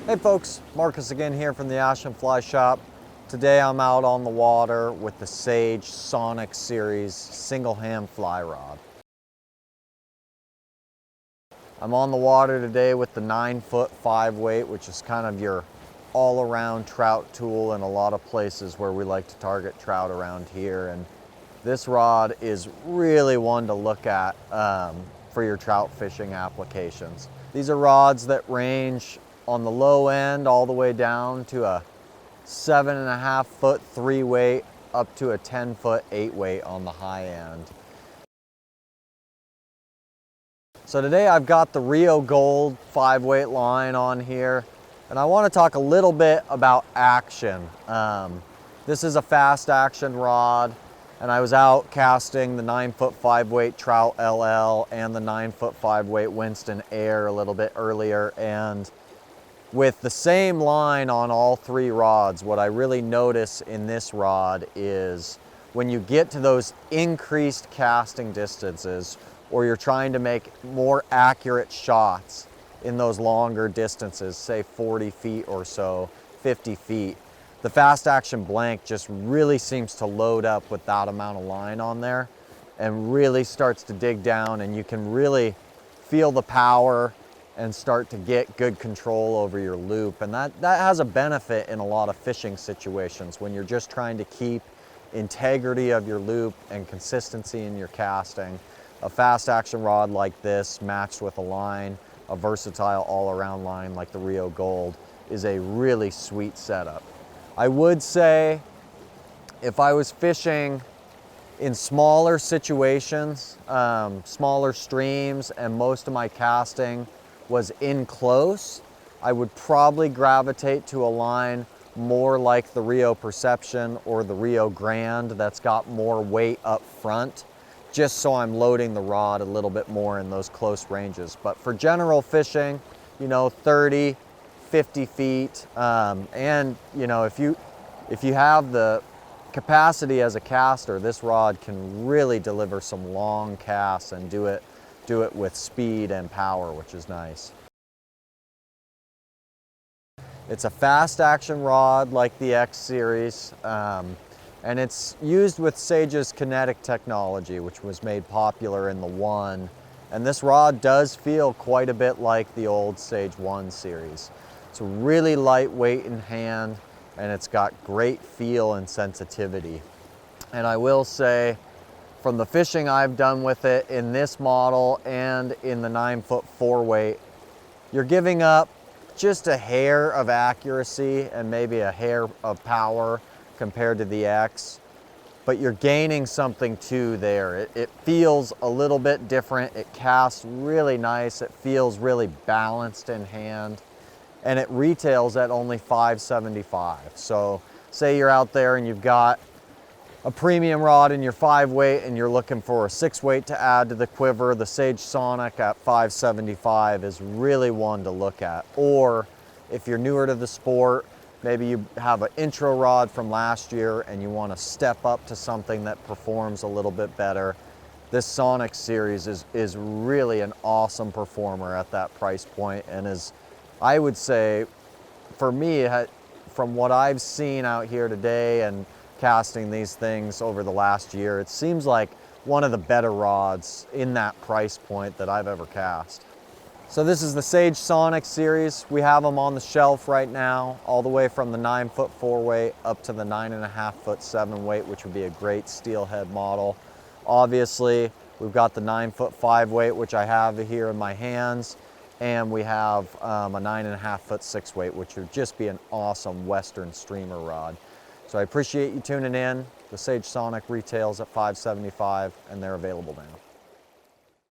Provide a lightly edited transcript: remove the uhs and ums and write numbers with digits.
Hey folks, Marcus again here from the Ashland Fly Shop. Today I'm out on the water with the Sage Sonic Series single hand fly rod. I'm on the water today with the 9-foot 5-weight, which is kind of your all-around trout tool in a lot of places where we like to target trout around here. And this rod is really one to look at for your trout fishing applications. These are rods that range on the low end all the way down to a 7.5-foot 3-weight up to a 10-foot 8-weight on the high end. So today I've got the Rio Gold 5-weight line on here, and I want to talk a little bit about action. This is a fast action rod, and I was out casting the 9-foot 5-weight Trout LL and the 9-foot 5-weight Winston Air a little bit earlier, and with the same line on all three rods, what I really notice in this rod is when you get to those increased casting distances, or you're trying to make more accurate shots in those longer distances, say 40 feet or so, 50 feet, the fast action blank just really seems to load up with that amount of line on there and really starts to dig down, and you can really feel the power and start to get good control over your loop. And that has a benefit in a lot of fishing situations when you're just trying to keep integrity of your loop and consistency in your casting. A fast action rod like this matched with a line, a versatile all-around line like the Rio Gold, is a really sweet setup. I would say if I was fishing in smaller situations, smaller streams, and most of my casting was in close, I would probably gravitate to a line more like the Rio Perception or the Rio Grand that's got more weight up front, just so I'm loading the rod a little bit more in those close ranges. But for general fishing, 30, 50 feet, and if you have the capacity as a caster, this rod can really deliver some long casts and do it with speed and power, which is nice. It's a fast action rod like the X series, and it's used with Sage's kinetic technology, which was made popular in the 1. And this rod does feel quite a bit like the old Sage 1 series. It's really lightweight in hand, and it's got great feel and sensitivity. And I will say, from the fishing I've done with it in this model and in the 9-foot 4-weight, you're giving up just a hair of accuracy and maybe a hair of power compared to the X, but you're gaining something too there. It feels a little bit different. It casts really nice. It feels really balanced in hand, and it retails at only $5.75. So say you're out there and you've got a premium rod in your 5-weight and you're looking for a 6-weight to add to the quiver, the Sage Sonic at $5.75 is really one to look at. Or if you're newer to the sport, maybe you have an intro rod from last year and you want to step up to something that performs a little bit better, this Sonic series is really an awesome performer at that price point, and is, I would say, for me, from what I've seen out here today and casting these things over the last year, it seems like one of the better rods in that price point that I've ever cast. So this is the Sage Sonic series. We have them on the shelf right now, all the way from the 9-foot 4-weight up to the 9.5-foot 7-weight, which would be a great steelhead model. Obviously, we've got the 9-foot 5-weight, which I have here in my hands, and we have a 9.5-foot 6-weight, which would just be an awesome Western streamer rod. So I appreciate you tuning in. The Sage Sonic retails at $5.75, and they're available now.